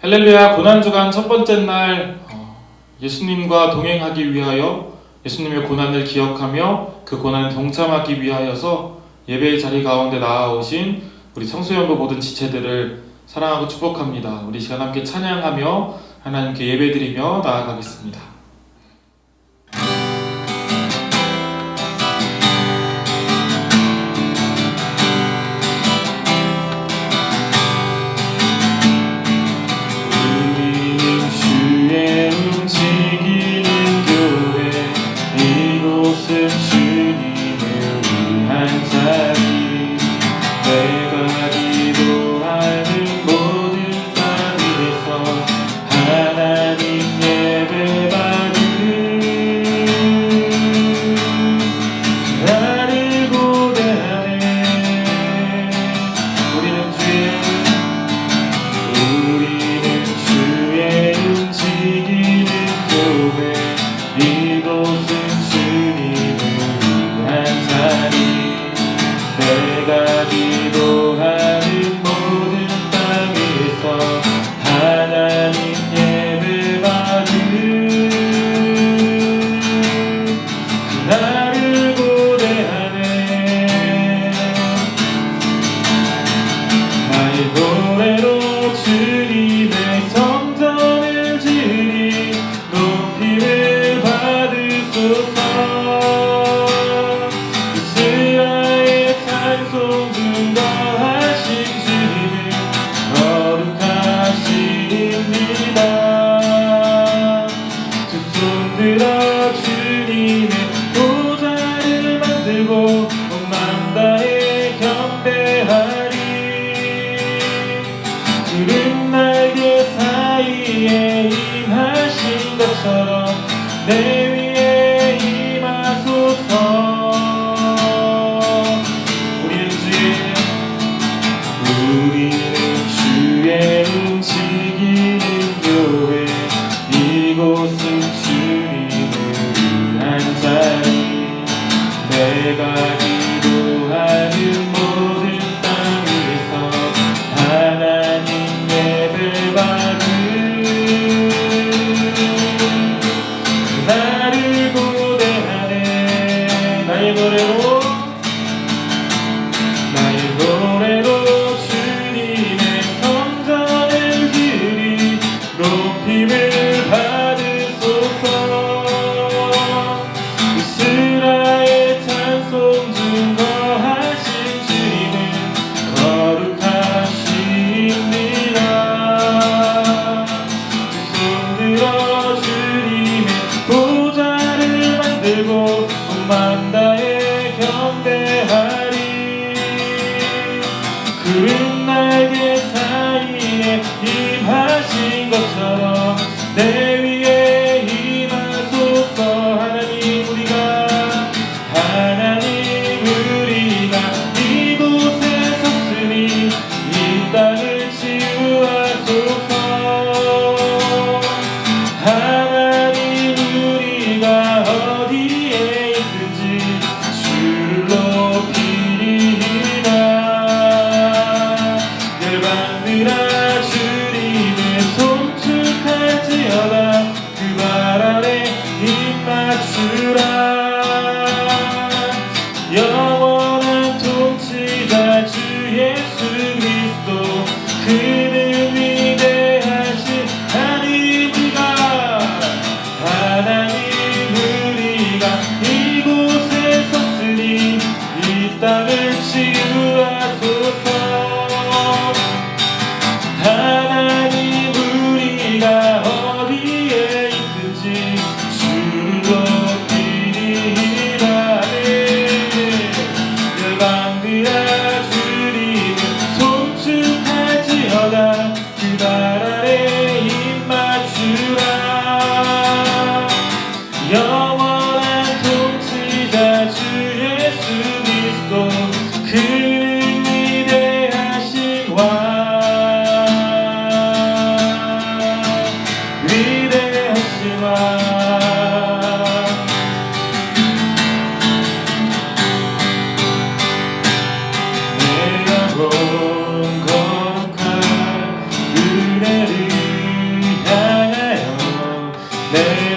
할렐루야. 고난주간 첫 번째 날 예수님과 동행하기 위하여 예수님의 고난을 기억하며 그 고난에 동참하기 위하여서 예배의 자리 가운데 나아오신 우리 성소연부 모든 지체들을 사랑하고 축복합니다. 우리 시간 함께 찬양하며 하나님께 예배드리며 나아가겠습니다.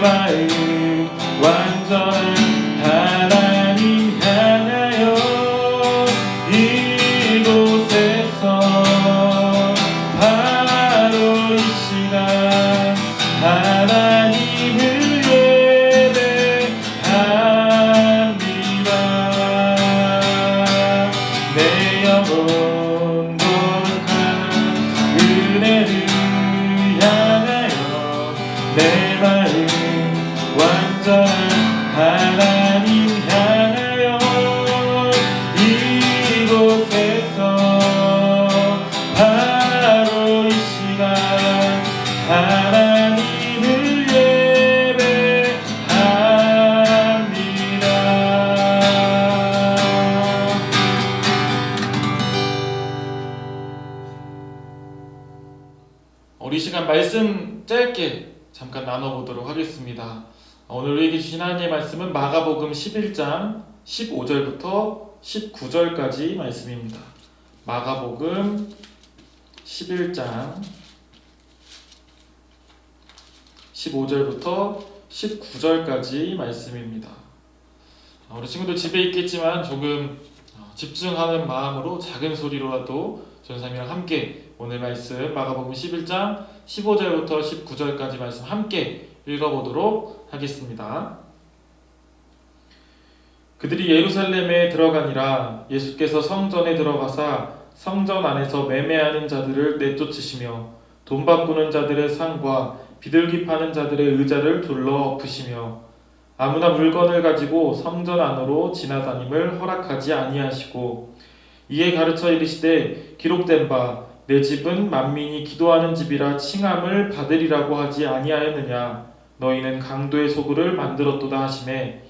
마음 완전한 하나님 향하여 이곳에서 바로 이 시간 하나님을 예배합니다. 내 영혼 거룩한 은혜를 향하여 내 마음 완전한 하나님 향하여 이곳에서 바로 이 시간 하나님을 예배합니다. 우리 시간 말씀 짧게 잠깐 나눠보도록 하겠습니다. 오늘 우리에게 주신 하나님의 말씀은 마가복음 11장 15절부터 19절까지 말씀입니다. 마가복음 11장 15절부터 19절까지 말씀입니다. 우리 친구들 집에 있겠지만 조금 집중하는 마음으로 작은 소리로라도 전사님이랑 함께 오늘 말씀 마가복음 11장 15절부터 19절까지 말씀 함께 읽어보도록 하겠습니다. 그들이 예루살렘에 들어가니라. 예수께서 성전에 들어가사 성전 안에서 매매하는 자들을 내쫓으시며 돈 바꾸는 자들의 상과 비둘기 파는 자들의 의자를 둘러 엎으시며 아무나 물건을 가지고 성전 안으로 지나다님을 허락하지 아니하시고 이에 가르쳐 이르시되 기록된 바 내 집은 만민이 기도하는 집이라 칭함을 받으리라고 하지 아니하였느냐. 너희는 강도의 소굴을 만들었도다 하시매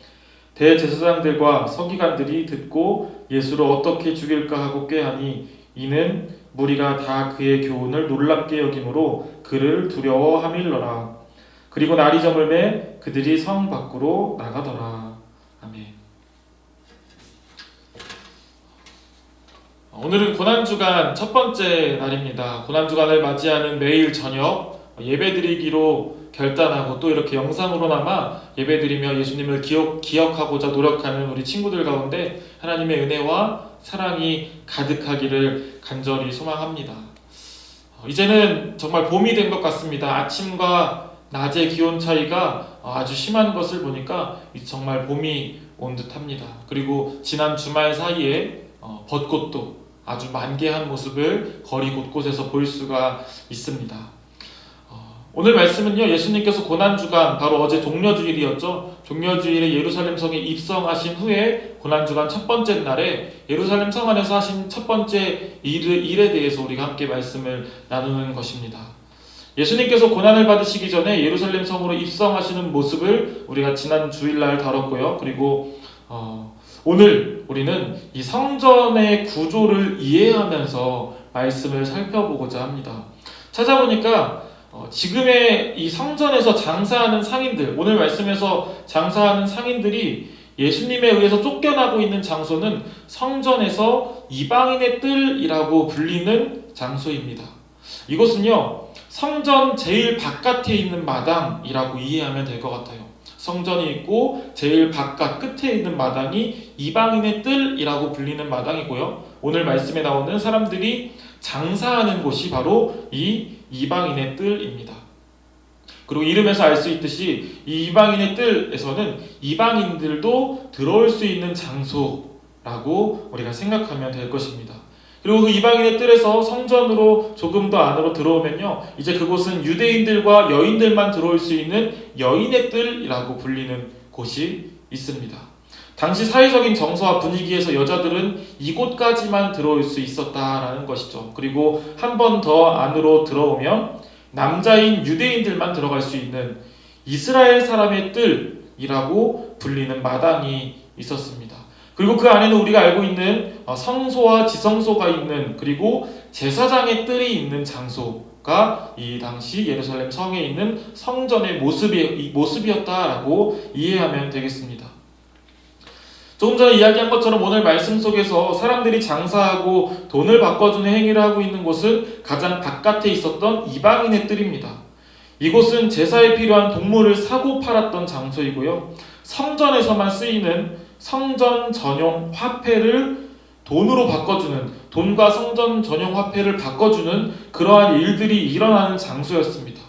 대제사장들과 서기관들이 듣고 예수를 어떻게 죽일까 하고 꾀하니 이는 무리가 다 그의 교훈을 놀랍게 여김으로 그를 두려워함일러라. 그리고 날이 저물매 그들이 성 밖으로 나가더라. 아멘. 오늘은 고난주간 첫 번째 날입니다. 고난주간을 맞이하는 매일 저녁 예배드리기로 결단하고 또 이렇게 영상으로나마 예배드리며 예수님을 기억하고자 노력하는 우리 친구들 가운데 하나님의 은혜와 사랑이 가득하기를 간절히 소망합니다. 이제는 정말 봄이 된 것 같습니다. 아침과 낮의 기온 차이가 아주 심한 것을 보니까 정말 봄이 온 듯합니다. 그리고 지난 주말 사이에 벚꽃도 아주 만개한 모습을 거리 곳곳에서 볼 수가 있습니다. 오늘 말씀은요, 예수님께서 고난주간, 바로 어제 종려주일이었죠. 종려주일에 예루살렘 성에 입성하신 후에 고난주간 첫 번째 날에 예루살렘 성 안에서 하신 첫 번째 일에 대해서 우리가 함께 말씀을 나누는 것입니다. 예수님께서 고난을 받으시기 전에 예루살렘 성으로 입성하시는 모습을 우리가 지난 주일날 다뤘고요. 그리고 오늘 우리는 이 성전의 구조를 이해하면서 말씀을 살펴보고자 합니다. 찾아보니까 지금의 이 성전에서 장사하는 상인들, 오늘 말씀에서 장사하는 상인들이 예수님에 의해서 쫓겨나고 있는 장소는 성전에서 이방인의 뜰이라고 불리는 장소입니다. 이곳은요, 성전 제일 바깥에 있는 마당이라고 이해하면 될 것 같아요. 성전이 있고 제일 바깥 끝에 있는 마당이 이방인의 뜰이라고 불리는 마당이고요. 오늘 말씀에 나오는 사람들이 장사하는 곳이 바로 이 이방인의 뜰입니다. 그리고 이름에서 알 수 있듯이 이 이방인의 뜰에서는 이방인들도 들어올 수 있는 장소라고 우리가 생각하면 될 것입니다. 그리고 그 이방인의 뜰에서 성전으로 조금 더 안으로 들어오면요, 이제 그곳은 유대인들과 여인들만 들어올 수 있는 여인의 뜰이라고 불리는 곳이 있습니다. 당시 사회적인 정서와 분위기에서 여자들은 이곳까지만 들어올 수 있었다라는 것이죠. 그리고 한 번 더 안으로 들어오면 남자인 유대인들만 들어갈 수 있는 이스라엘 사람의 뜰이라고 불리는 마당이 있었습니다. 그리고 그 안에는 우리가 알고 있는 성소와 지성소가 있는, 그리고 제사장의 뜰이 있는 장소가 이 당시 예루살렘 성에 있는 성전의 모습이었다라고 이해하면 되겠습니다. 조금 전에 이야기한 것처럼 오늘 말씀 속에서 사람들이 장사하고 돈을 바꿔주는 행위를 하고 있는 곳은 가장 바깥에 있었던 이방인의 뜰입니다. 이곳은 제사에 필요한 동물을 사고 팔았던 장소이고요. 성전에서만 쓰이는 성전 전용 화폐를 돈으로 바꿔주는, 돈과 성전 전용 화폐를 바꿔주는 그러한 일들이 일어나는 장소였습니다.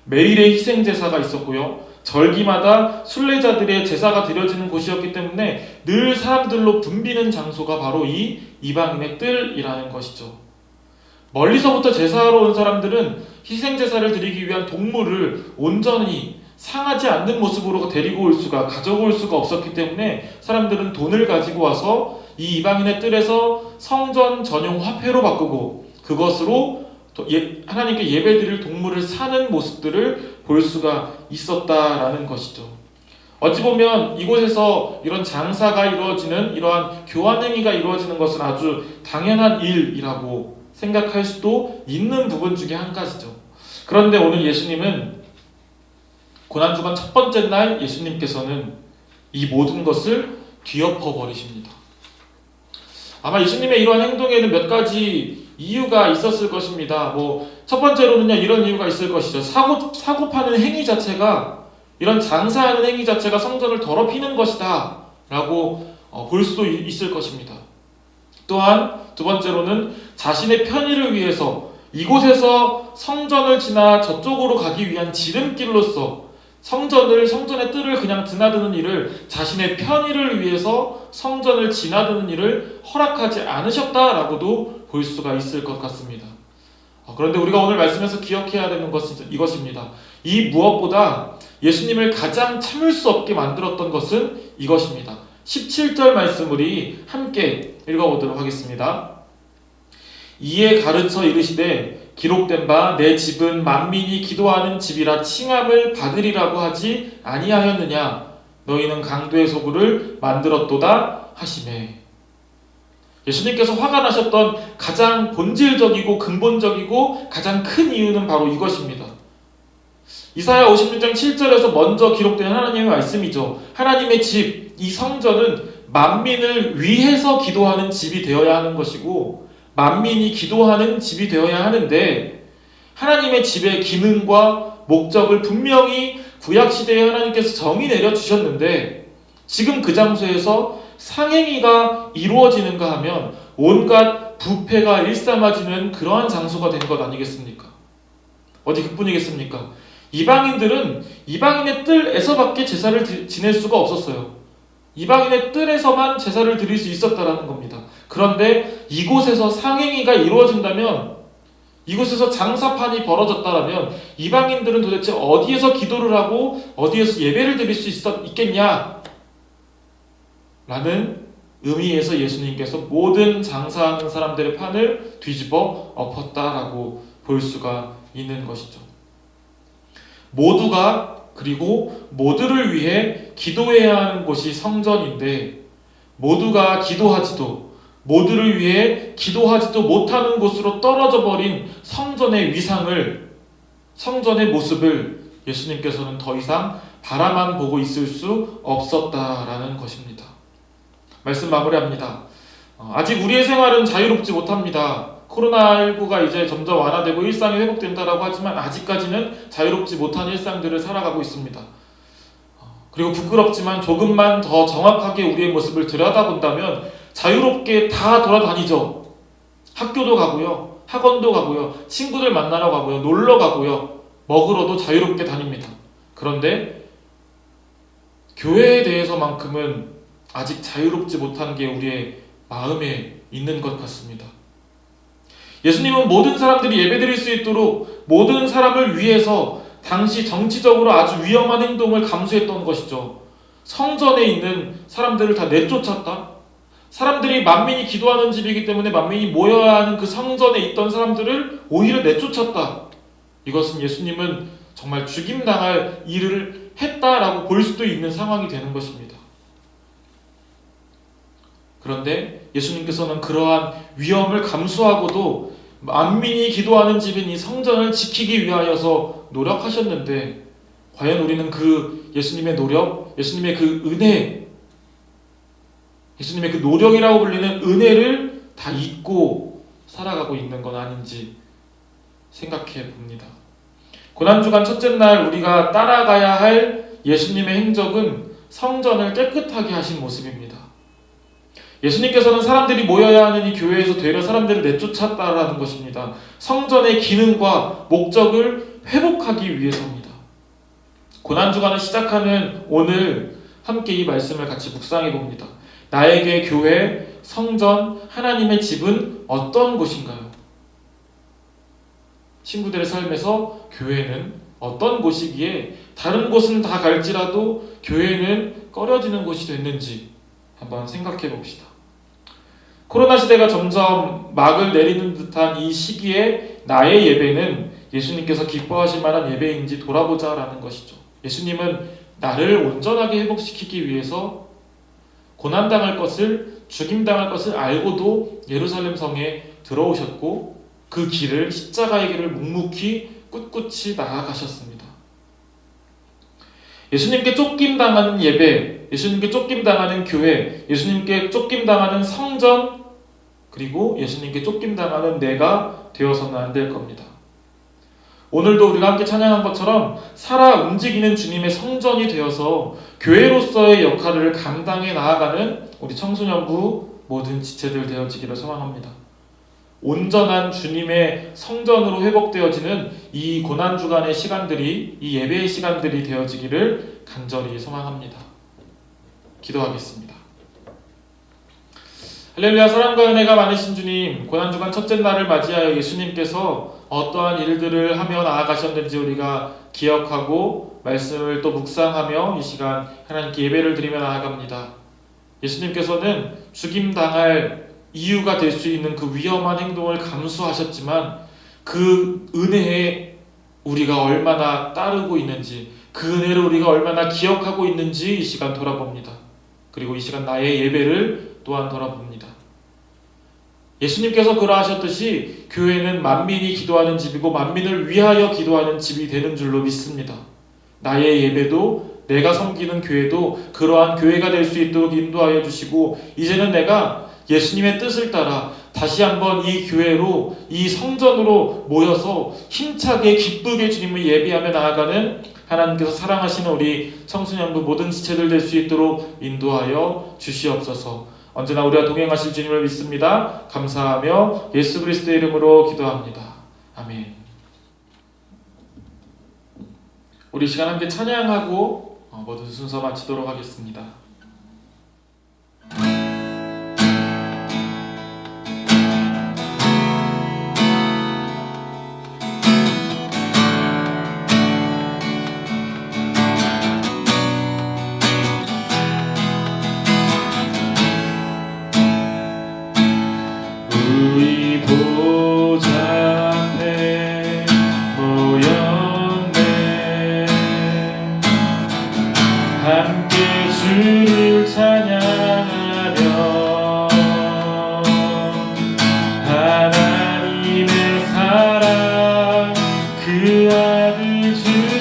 매일의 희생 제사가 있었고요. 절기마다 순례자들의 제사가 드려지는 곳이었기 때문에 늘 사람들로 붐비는 장소가 바로 이 이방인의 뜰이라는 것이죠. 멀리서부터 제사하러 온 사람들은 희생 제사를 드리기 위한 동물을 온전히 상하지 않는 모습으로 데리고 올 수가, 가져올 수가 없었기 때문에 사람들은 돈을 가지고 와서 이 이방인의 뜰에서 성전 전용 화폐로 바꾸고 그것으로 하나님께 예배드릴 동물을 사는 모습들을 볼 수가 있었다라는 것이죠. 어찌 보면 이곳에서 이런 장사가 이루어지는, 이러한 교환 행위가 이루어지는 것은 아주 당연한 일이라고 생각할 수도 있는 부분 중에 한 가지죠. 그런데 오늘 예수님은 고난주간 첫 번째 날 예수님께서는 이 모든 것을 뒤엎어 버리십니다. 아마 예수님의 이러한 행동에는 몇 가지 이유가 있었을 것입니다. 첫 번째로는요, 이런 이유가 있을 것이죠. 사고 파는 행위 자체가, 이런 장사하는 행위 자체가 성전을 더럽히는 것이다 라고 볼 수도 있을 것입니다. 또한 두 번째로는 자신의 편의를 위해서 이곳에서 성전을 지나 저쪽으로 가기 위한 지름길로서 성전의 뜰을 그냥 드나드는 일을, 자신의 편의를 위해서 성전을 지나드는 일을 허락하지 않으셨다라고도 볼 수가 있을 것 같습니다. 그런데 우리가 오늘 말씀에서 기억해야 되는 것은 이것입니다. 이 무엇보다 예수님을 가장 참을 수 없게 만들었던 것은 이것입니다. 17절 말씀 우리 함께 읽어보도록 하겠습니다. 이에 가르쳐 이르시되 기록된 바 내 집은 만민이 기도하는 집이라 칭함을 받으리라고 하지 아니하였느냐. 너희는 강도의 소굴을 만들었도다 하시매. 예수님께서 화가 나셨던 가장 본질적이고 근본적이고 가장 큰 이유는 바로 이것입니다. 이사야 56장 7절에서 먼저 기록된 하나님의 말씀이죠. 하나님의 집, 이 성전은 만민을 위해서 기도하는 집이 되어야 하는 것이고 만민이 기도하는 집이 되어야 하는데, 하나님의 집의 기능과 목적을 분명히 구약시대에 하나님께서 정의 내려주셨는데 지금 그 장소에서 상행위가 이루어지는가 하면 온갖 부패가 일삼아지는 그러한 장소가 된 것 아니겠습니까? 어디 그뿐이겠습니까? 이방인들은 이방인의 뜰에서밖에 제사를 지낼 수가 없었어요. 이방인의 뜰에서만 제사를 드릴 수 있었다라는 겁니다. 그런데 이곳에서 상행위가 이루어진다면, 이곳에서 장사판이 벌어졌다라면 이방인들은 도대체 어디에서 기도를 하고 어디에서 예배를 드릴 수 있겠냐? 라는 의미에서 예수님께서 모든 장사하는 사람들의 판을 뒤집어 엎었다라고 볼 수가 있는 것이죠. 그리고 모두를 위해 기도해야 하는 곳이 성전인데, 모두가 기도하지도, 모두를 위해 기도하지도 못하는 곳으로 떨어져 버린 성전의 위상을, 성전의 모습을 예수님께서는 더 이상 바라만 보고 있을 수 없었다라는 것입니다. 말씀 마무리합니다. 아직 우리의 생활은 자유롭지 못합니다. 코로나19가 이제 점점 완화되고 일상이 회복된다라고 하지만 아직까지는 자유롭지 못한 일상들을 살아가고 있습니다. 그리고 부끄럽지만 조금만 더 정확하게 우리의 모습을 들여다본다면 자유롭게 다 돌아다니죠. 학교도 가고요, 학원도 가고요, 친구들 만나러 가고요, 놀러 가고요, 먹으러도 자유롭게 다닙니다. 그런데 교회에 대해서만큼은 아직 자유롭지 못한 게 우리의 마음에 있는 것 같습니다. 예수님은 모든 사람들이 예배드릴 수 있도록 모든 사람을 위해서 당시 정치적으로 아주 위험한 행동을 감수했던 것이죠. 성전에 있는 사람들을 다 내쫓았다. 사람들이 만민이 기도하는 집이기 때문에 만민이 모여야 하는 그 성전에 있던 사람들을 오히려 내쫓았다. 이것은 예수님은 정말 죽임당할 일을 했다라고 볼 수도 있는 상황이 되는 것입니다. 그런데 예수님께서는 그러한 위험을 감수하고도 만민이 기도하는 집인 이 성전을 지키기 위하여서 노력하셨는데, 과연 우리는 그 예수님의 노력, 예수님의 그 은혜, 예수님의 그 노력이라고 불리는 은혜를 다 잊고 살아가고 있는 건 아닌지 생각해 봅니다. 고난주간 첫째 날 우리가 따라가야 할 예수님의 행적은 성전을 깨끗하게 하신 모습입니다. 예수님께서는 사람들이 모여야 하는 이 교회에서 되려 사람들을 내쫓았다라는 것입니다. 성전의 기능과 목적을 회복하기 위해서입니다. 고난주간을 시작하는 오늘 함께 이 말씀을 같이 묵상해 봅니다. 나에게 교회, 성전, 하나님의 집은 어떤 곳인가요? 친구들의 삶에서 교회는 어떤 곳이기에 다른 곳은 다 갈지라도 교회는 꺼려지는 곳이 됐는지 한번 생각해 봅시다. 코로나 시대가 점점 막을 내리는 듯한 이 시기에 나의 예배는 예수님께서 기뻐하실 만한 예배인지 돌아보자라는 것이죠. 예수님은 나를 온전하게 회복시키기 위해서 고난당할 것을, 죽임당할 것을 알고도 예루살렘 성에 들어오셨고 그 길을, 십자가의 길을 묵묵히 꿋꿋이 나아가셨습니다. 예수님께 쫓김당하는 예배, 예수님께 쫓김당하는 교회, 예수님께 쫓김당하는 성전, 그리고 예수님께 쫓김당하는 내가 되어서는 안 될 겁니다. 오늘도 우리가 함께 찬양한 것처럼 살아 움직이는 주님의 성전이 되어서 교회로서의 역할을 감당해 나아가는 우리 청소년부 모든 지체들 되어지기를 소망합니다. 온전한 주님의 성전으로 회복되어지는 이 고난주간의 시간들이, 이 예배의 시간들이 되어지기를 간절히 소망합니다. 기도하겠습니다. 할렐루야. 사랑과 은혜가 많으신 주님, 고난주간 첫째 날을 맞이하여 예수님께서 어떠한 일들을 하며 나아가셨는지 우리가 기억하고 말씀을 또 묵상하며 이 시간 하나님께 예배를 드리며 나아갑니다. 예수님께서는 죽임당할 이유가 될 수 있는 그 위험한 행동을 감수하셨지만 그 은혜에 우리가 얼마나 따르고 있는지, 그 은혜를 우리가 얼마나 기억하고 있는지 이 시간 돌아봅니다. 그리고 이 시간 나의 예배를 또한 돌아봅니다. 예수님께서 그러하셨듯이 교회는 만민이 기도하는 집이고 만민을 위하여 기도하는 집이 되는 줄로 믿습니다. 나의 예배도 내가 섬기는 교회도 그러한 교회가 될 수 있도록 인도하여 주시고 이제는 내가 예수님의 뜻을 따라 다시 한번 이 교회로, 이 성전으로 모여서 힘차게 기쁘게 주님을 예배하며 나아가는 하나님께서 사랑하시는 우리 청소년부 모든 지체들 될 수 있도록 인도하여 주시옵소서. 언제나 우리와 동행하실 주님을 믿습니다. 감사하며 예수 그리스도의 이름으로 기도합니다. 아멘. 우리 시간 함께 찬양하고 모든 순서 마치도록 하겠습니다. 우리 보좌 앞에 모였네. 함께 주를 찬양하며 하나님의 사랑 그 아들 주